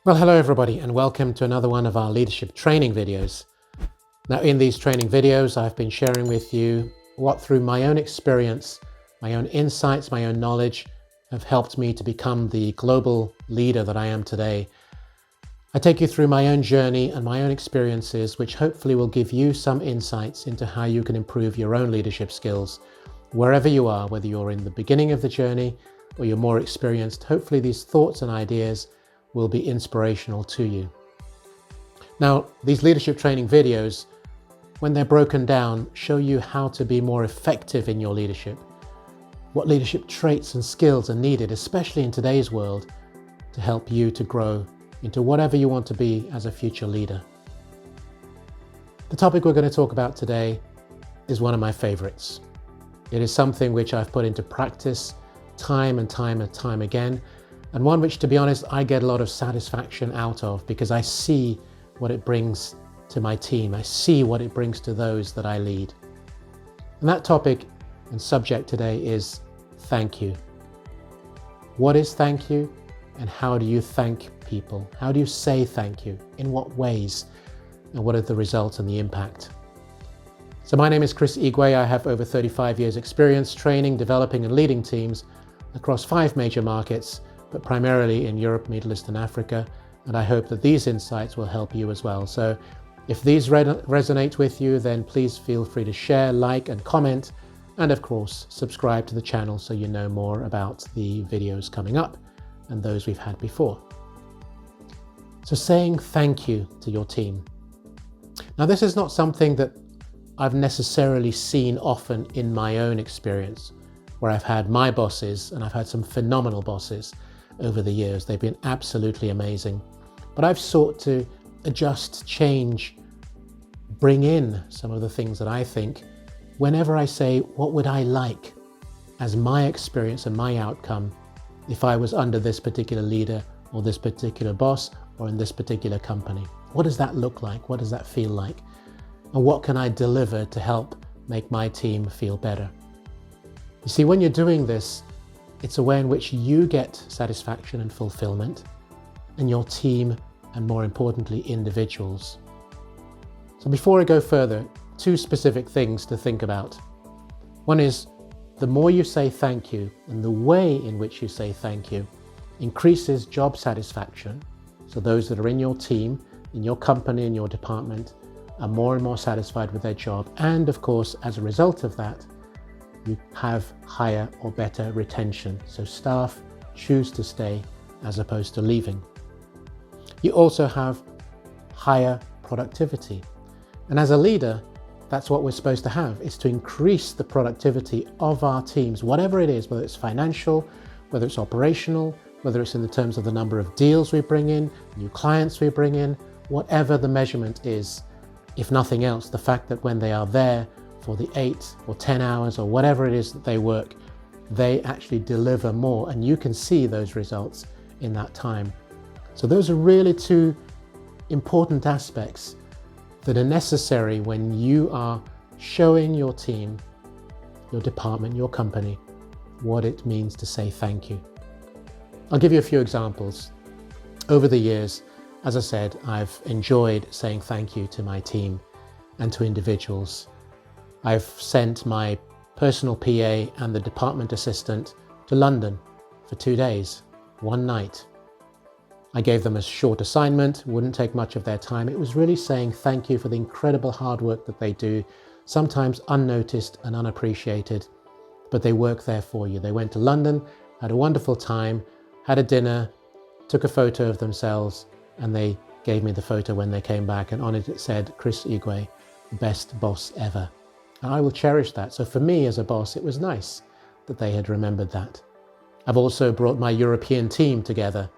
Well, hello everybody and welcome to another one of our leadership training videos. Now in these training videos, I've been sharing with you what through my own experience, my own insights, my own knowledge have helped me to become the global leader that I am today. I take you through my own journey and my own experiences, which hopefully will give you some insights into how you can improve your own leadership skills. Wherever you are, whether you're in the beginning of the journey or you're more experienced, hopefully these thoughts and ideas will be inspirational to you. Now, these leadership training videos, when they're broken down, show you how to be more effective in your leadership, what leadership traits and skills are needed, especially in today's world, to help you to grow into whatever you want to be as a future leader. The topic we're going to talk about today is one of my favorites. It is something which I've put into practice time and time again, and one which, to be honest, I get a lot of satisfaction out of because I see what it brings to my team. I see what it brings to those that I lead. And that topic and subject today is thank you. What is thank you, and how do you thank people? How do you say thank you? In what ways? And what are the results and the impact? So my name is Chris Igwe. I have over 35 years experience training, developing and leading teams across 5 major markets, but primarily in Europe, Middle East and Africa. And I hope that these insights will help you as well. So if these resonate with you, then please feel free to share, like and comment. And of course, subscribe to the channel so you know more about the videos coming up and those we've had before. So saying thank you to your team. Now, this is not something that I've necessarily seen often in my own experience, where I've had my bosses, and I've had some phenomenal bosses over the years. They've been absolutely amazing. But I've sought to adjust, change, bring in some of the things that I think whenever I say, what would I like as my experience and my outcome if I was under this particular leader or this particular boss or in this particular company? What does that look like? What does that feel like? And what can I deliver to help make my team feel better? You see, when you're doing this, it's a way in which you get satisfaction and fulfillment, and your team, and more importantly, individuals. So before I go further, 2 specific things to think about. One is, the more you say thank you and the way in which you say thank you increases job satisfaction. So those that are in your team, in your company, in your department, are more and more satisfied with their job. And of course, as a result of that, you have higher or better retention. So staff choose to stay as opposed to leaving. You also have higher productivity. And as a leader, that's what we're supposed to have, is to increase the productivity of our teams, whatever it is, whether it's financial, whether it's operational, whether it's in the terms of the number of deals we bring in, new clients we bring in, whatever the measurement is. If nothing else, the fact that when they are there for the 8 or 10 hours or whatever it is that they work, they actually deliver more, and you can see those results in that time. So those are really 2 important aspects that are necessary when you are showing your team, your department, your company, what it means to say thank you. I'll give you a few examples. Over the years, as I said, I've enjoyed saying thank you to my team and to individuals. I've sent my personal PA and the department assistant to London for 2 days, 1 night. I gave them a short assignment, wouldn't take much of their time. It was really saying thank you for the incredible hard work that they do, sometimes unnoticed and unappreciated, but they work there for you. They went to London, had a wonderful time, had a dinner, took a photo of themselves, and they gave me the photo when they came back, and on it said, Chris Igwe, best boss ever. And I will cherish that. So for me as a boss, it was nice that they had remembered that. I've also brought my European team together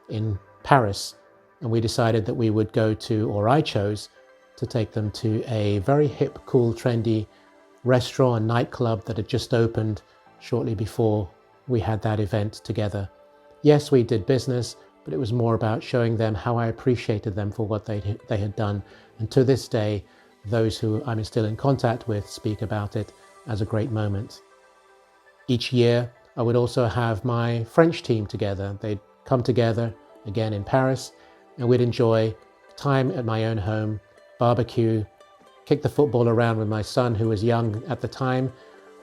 in Paris, and we decided that we would go to, or I chose to take them to a very hip, cool, trendy restaurant and nightclub that had just opened shortly before we had that event together. Yes, we did business, but it was more about showing them how I appreciated them for what they had done. And to this day, those who I'm still in contact with speak about it as a great moment. Each year, I would also have my French team together. They'd come together again in Paris, and we'd enjoy time at my own home, barbecue, kick the football around with my son who was young at the time,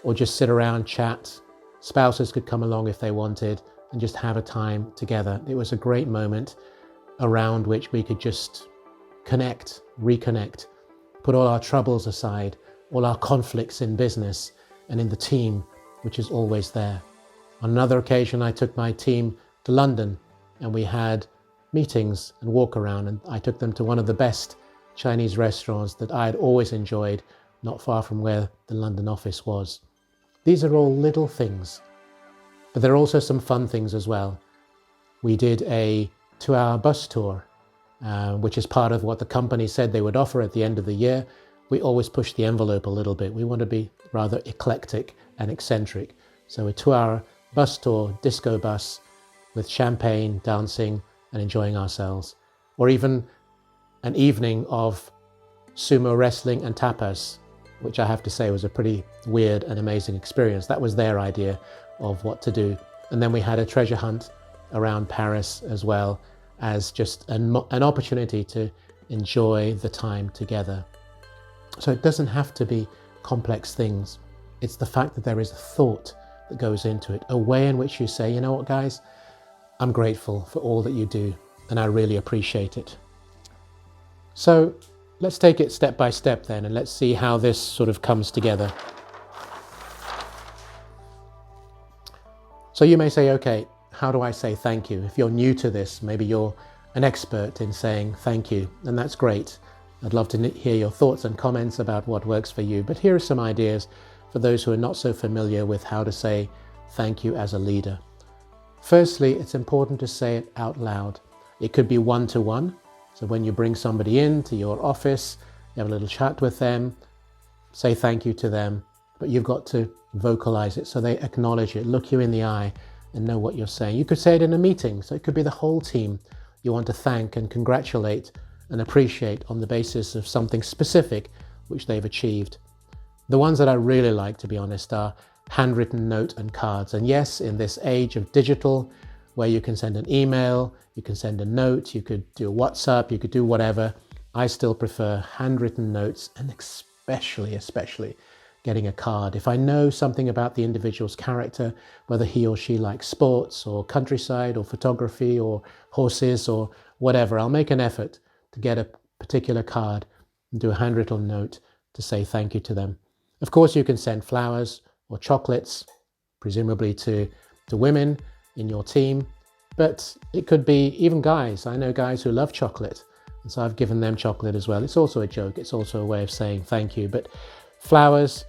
or just sit around, chat. Spouses could come along if they wanted and just have a time together. It was a great moment around which we could just connect, reconnect, put all our troubles aside, all our conflicts in business and in the team, which is always there. On another occasion, I took my team to London and we had meetings and walk around, and I took them to one of the best Chinese restaurants that I had always enjoyed, not far from where the London office was. These are all little things, but there are also some fun things as well. We did a 2-hour bus tour, which is part of what the company said they would offer at the end of the year. We always push the envelope a little bit. We want to be rather eclectic and eccentric. So a 2-hour bus tour, disco bus, with champagne, dancing, and enjoying ourselves. Or even an evening of sumo wrestling and tapas, which I have to say was a pretty weird and amazing experience. That was their idea of what to do. And then we had a treasure hunt around Paris as well, as just an opportunity to enjoy the time together. So it doesn't have to be complex things. It's the fact that there is a thought that goes into it, a way in which you say, you know what, guys, I'm grateful for all that you do, and I really appreciate it. So let's take it step by step then, and let's see how this sort of comes together. So you may say, okay, how do I say thank you? If you're new to this, maybe you're an expert in saying thank you, and that's great. I'd love to hear your thoughts and comments about what works for you, but here are some ideas for those who are not so familiar with how to say thank you as a leader. Firstly, it's important to say it out loud. It could be one-to-one. So when you bring somebody into your office, you have a little chat with them, say thank you to them, but you've got to vocalize it so they acknowledge it, look you in the eye and know what you're saying. You could say it in a meeting, so it could be the whole team you want to thank and congratulate and appreciate on the basis of something specific which they've achieved. The ones that I really like, to be honest, are handwritten note and cards. And yes, in this age of digital, where you can send an email, you can send a note, you could do a WhatsApp, you could do whatever, I still prefer handwritten notes, and especially getting a card. If I know something about the individual's character, whether he or she likes sports or countryside or photography or horses or whatever, I'll make an effort to get a particular card and do a handwritten note to say thank you to them. Of course, you can send flowers or chocolates, presumably to women in your team, but it could be even guys. I know guys who love chocolate, and so I've given them chocolate as well. It's also a joke. It's also a way of saying thank you. But flowers,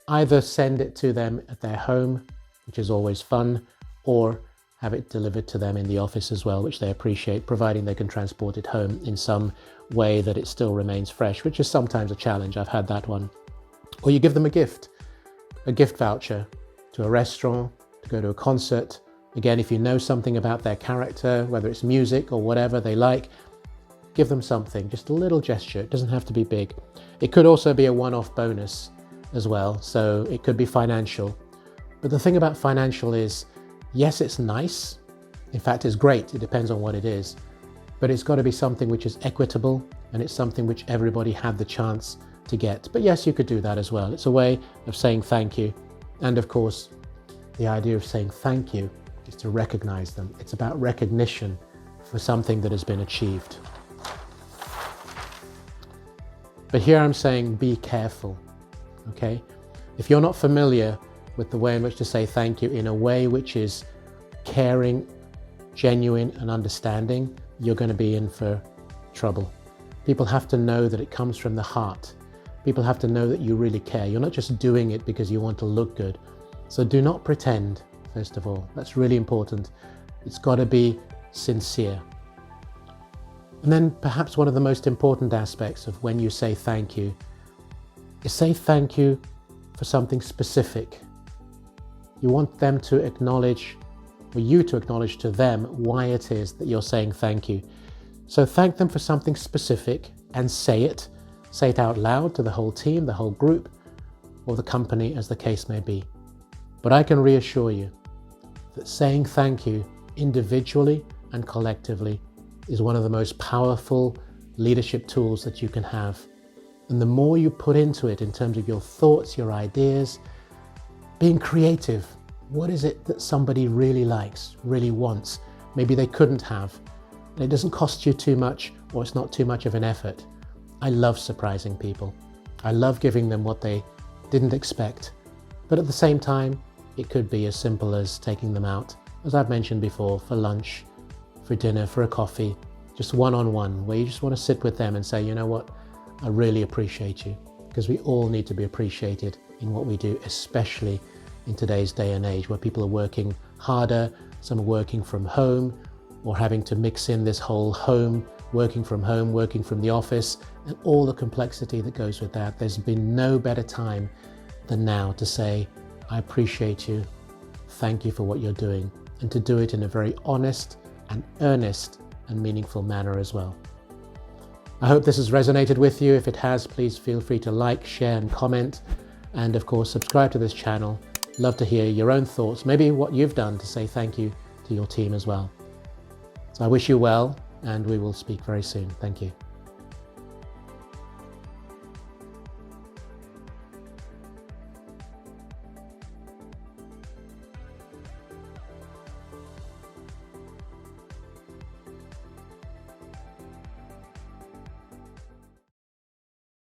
either send it to them at their home, which is always fun, or have it delivered to them in the office as well, which they appreciate, providing they can transport it home in some way that it still remains fresh, which is sometimes a challenge. I've had that one. Or you give them a gift voucher to a restaurant, to go to a concert. Again, if you know something about their character, whether it's music or whatever they like, give them something, just a little gesture. It doesn't have to be big. It could also be a one-off bonus as well, so it could be financial. But the thing about financial is, yes, it's nice. In fact, it's great. It depends on what it is. But it's got to be something which is equitable, and it's something which everybody had the chance to get. But yes, you could do that as well. It's a way of saying thank you. And of course, the idea of saying thank you is to recognize them. It's about recognition for something that has been achieved. But here I'm saying be careful, okay? If you're not familiar with the way in which to say thank you in a way which is caring, genuine, and understanding, you're going to be in for trouble. People have to know that it comes from the heart. People have to know that you really care. You're not just doing it because you want to look good. So do not pretend, first of all. That's really important. It's got to be sincere. And then perhaps one of the most important aspects of when you say thank you is say thank you for something specific. You want them to acknowledge, or you to acknowledge to them, why it is that you're saying thank you. So thank them for something specific and say it. Say it out loud to the whole team, the whole group, or the company, as the case may be. But I can reassure you that saying thank you individually and collectively is one of the most powerful leadership tools that you can have. And the more you put into it in terms of your thoughts, your ideas, being creative, what is it that somebody really likes, really wants, maybe they couldn't have. And it doesn't cost you too much, or it's not too much of an effort. I love surprising people. I love giving them what they didn't expect. But at the same time, it could be as simple as taking them out, as I've mentioned before, for lunch, for dinner, for a coffee, just one-on-one, where you just want to sit with them and say, you know what, I really appreciate you. Because we all need to be appreciated in what we do, especially in today's day and age where people are working harder, some are working from home, or having to mix in this whole working from home, working from the office, and all the complexity that goes with that. There's been no better time than now to say, I appreciate you, thank you for what you're doing, and to do it in a very honest and earnest and meaningful manner as well. I hope this has resonated with you. If it has, please feel free to like, share and comment, and of course subscribe to this channel. Love to hear your own thoughts, maybe what you've done to say thank you to your team as well. So I wish you well, and we will speak very soon. Thank you.